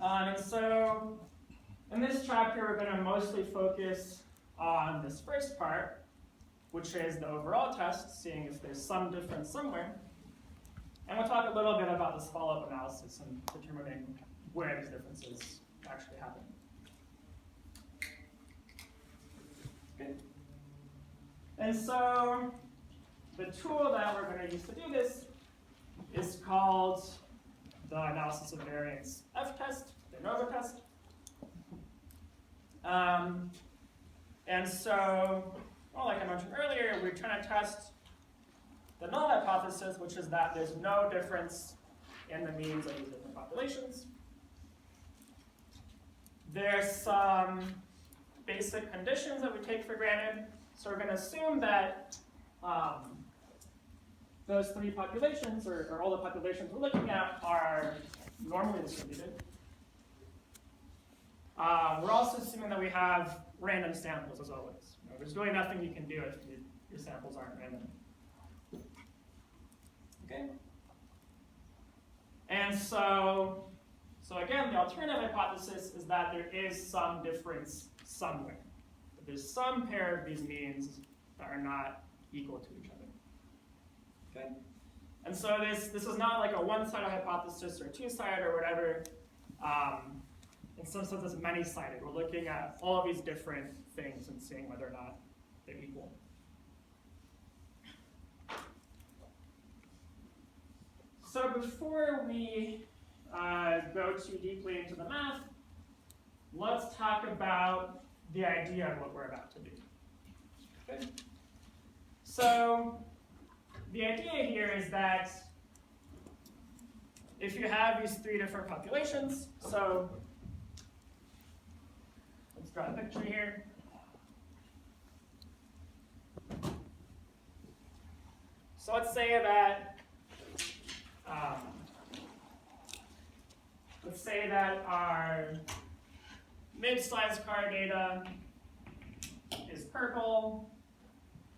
And so in this chapter, we're going to mostly focus on this first part, which is the overall test, seeing if there's some difference somewhere. And we'll talk a little bit about this follow-up analysis and determining where these differences actually happen. Okay. And so the tool that we're going to use to do this is called the analysis of variance F-test, the ANOVA test. And so, well, like I mentioned earlier, we're trying to test the null hypothesis, which is that there's no difference in the means of these different populations. There's some basic conditions that we take for granted. So we're going to assume that those three populations, or all the populations we're looking at, are normally distributed. We're also assuming that we have random samples, as always. There's really nothing you can do if your samples aren't random. Okay. And so again, the alternative hypothesis is that there is some difference somewhere. That there's some pair of these means that are not equal to each other. Okay. And so this is not like a one-sided hypothesis or two-sided or whatever. In some sense, it's many-sided. We're looking at all of these different things and seeing whether or not they're equal. So before we go too deeply into the math, let's talk about the idea of what we're about to do. Okay. So the idea here is that if you have these three different populations, so let's draw a picture here. So let's say that our mid-sized car data is purple,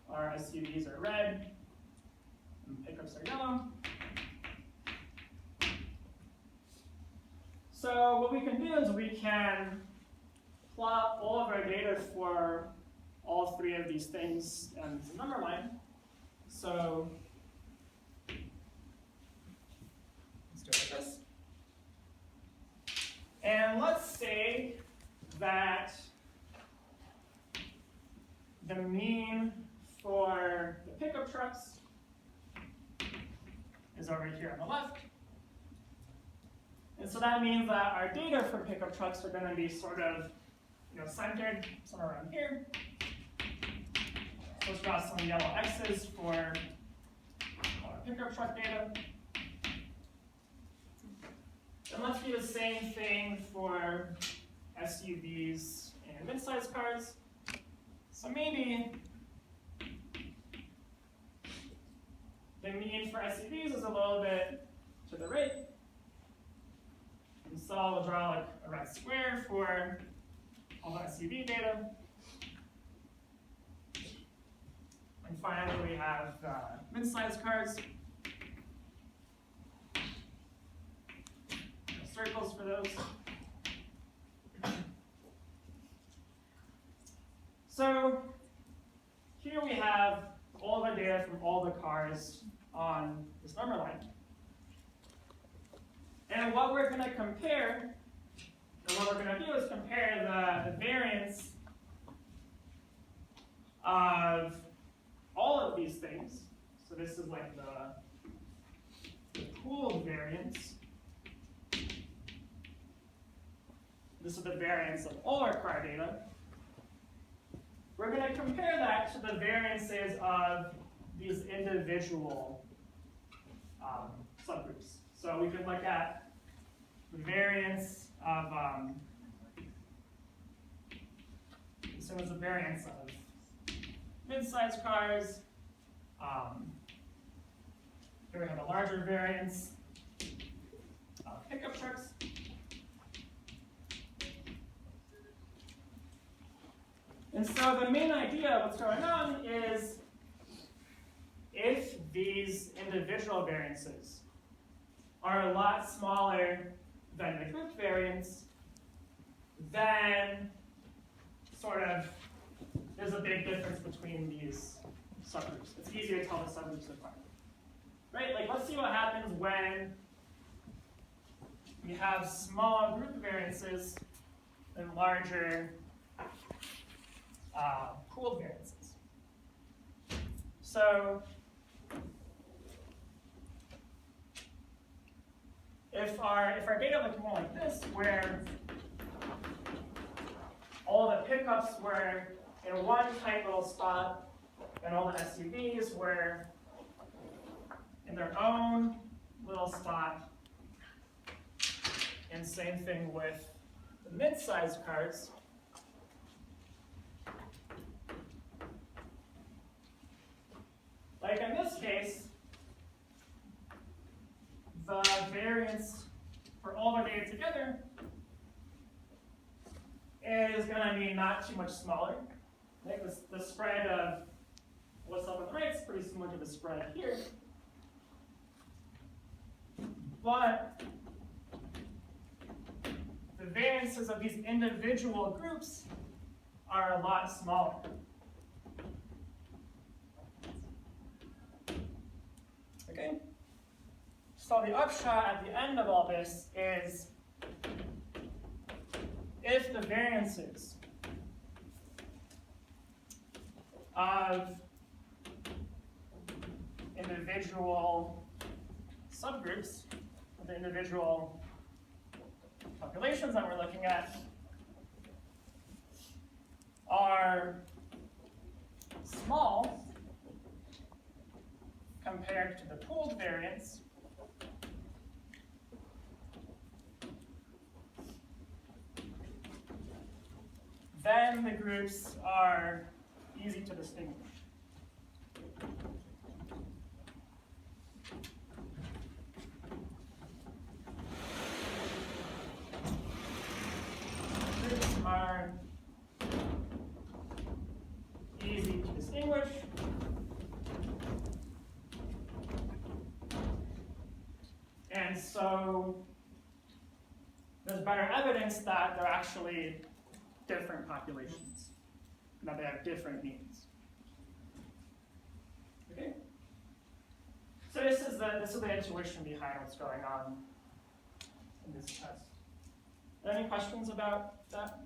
our SUVs are red, and pickups are yellow. So what we can do is we can plot all of our data for all three of these things and the number line. So let's do it like this. And let's say that the mean for the pickup trucks is over here on the left. And so that means that our data for pickup trucks are going to be sort of centered somewhere around here. So let's draw some yellow X's for our pickup truck data. And let's do the same thing for SUVs and mid-sized cars. So maybe the mean for SUVs is a little bit to the right. And so I'll draw like a red square for all the SUV data. And finally, we have mid-sized cars. Circles for those. So here we have all the data from all the cars on this number line. And what we're going to compare, and what we're going to do is compare the variance of all of these things. So this is like the pooled variance. This is the variance of all our car data. We're going to compare that to the variances of these individual subgroups. So we can look at the variance of, so it's the variance of mid-sized cars. Here we have a larger variance of pickup trucks. And so the main idea of what's going on is if these individual variances are a lot smaller than the group variance, then sort of there's a big difference between these subgroups. It's easier to tell the subgroups apart. Right? Like, let's see what happens when we have small group variances and larger pooled variances. So if our data looked more like this, where all the pickups were in one tight little spot, and all the SUVs were in their own little spot, and same thing with the mid-sized cars. Like in this case, the variance for all the data together is going to be not too much smaller. Like the spread of what's up on the right is pretty similar to the spread here. But the variances of these individual groups are a lot smaller. Okay? So the upshot at the end of all this is if the variances of individual subgroups, the individual populations that we're looking at, are small compared to the pooled variance, then the groups are easy to distinguish. Groups are easy to distinguish. And so there's better evidence that they're actually different populations, that they have different means. Okay? So this is the intuition behind what's going on in this test. Any questions about that?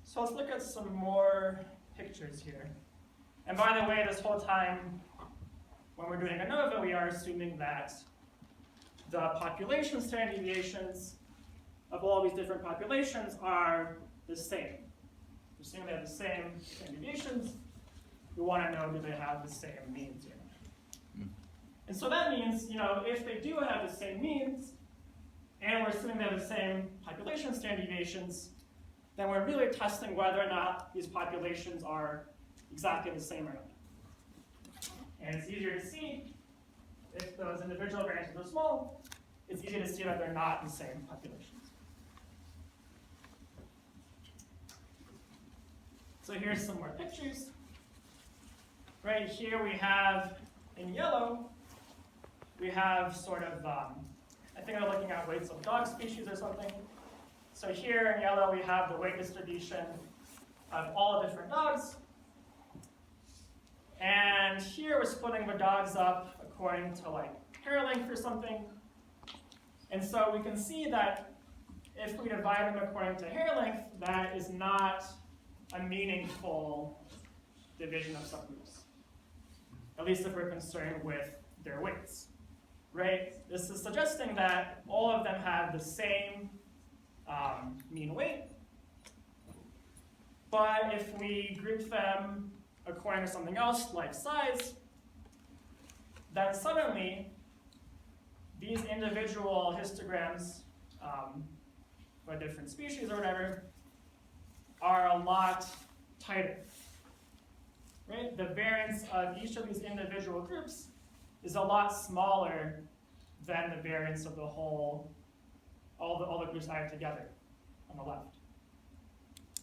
So let's look at some more pictures here. And by the way, this whole time, when we're doing ANOVA, we are assuming that the population standard deviations of all these different populations are the same. We're assuming they have the same standard deviations. We want to know, do they have the same means or not? And so that means, if they do have the same means, and we're assuming they have the same population standard deviations, then we're really testing whether or not these populations are exactly the same or not. And it's easier to see if those individual variances are small, it's easy to see that they're not the same populations. So here's some more pictures. Right here we have, in yellow, we have sort of, I think I'm looking at weights of dog species or something. So here in yellow we have the weight distribution of all the different dogs. And here we're splitting the dogs up according to like hair length or something. And so we can see that if we divide them according to hair length, that is not a meaningful division of subgroups. At least if we're concerned with their weights, right? This is suggesting that all of them have the same mean weight. But if we group them according to something else, like size, then suddenly these individual histograms for different species or whatever are a lot tighter. Right? The variance of each of these individual groups is a lot smaller than the variance of the whole, all the groups added together on the left.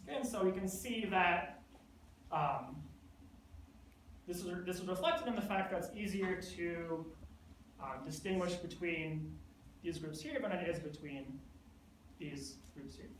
Okay, and so we can see that this is reflected in the fact that it's easier to distinguish between these groups here than it is between these groups here.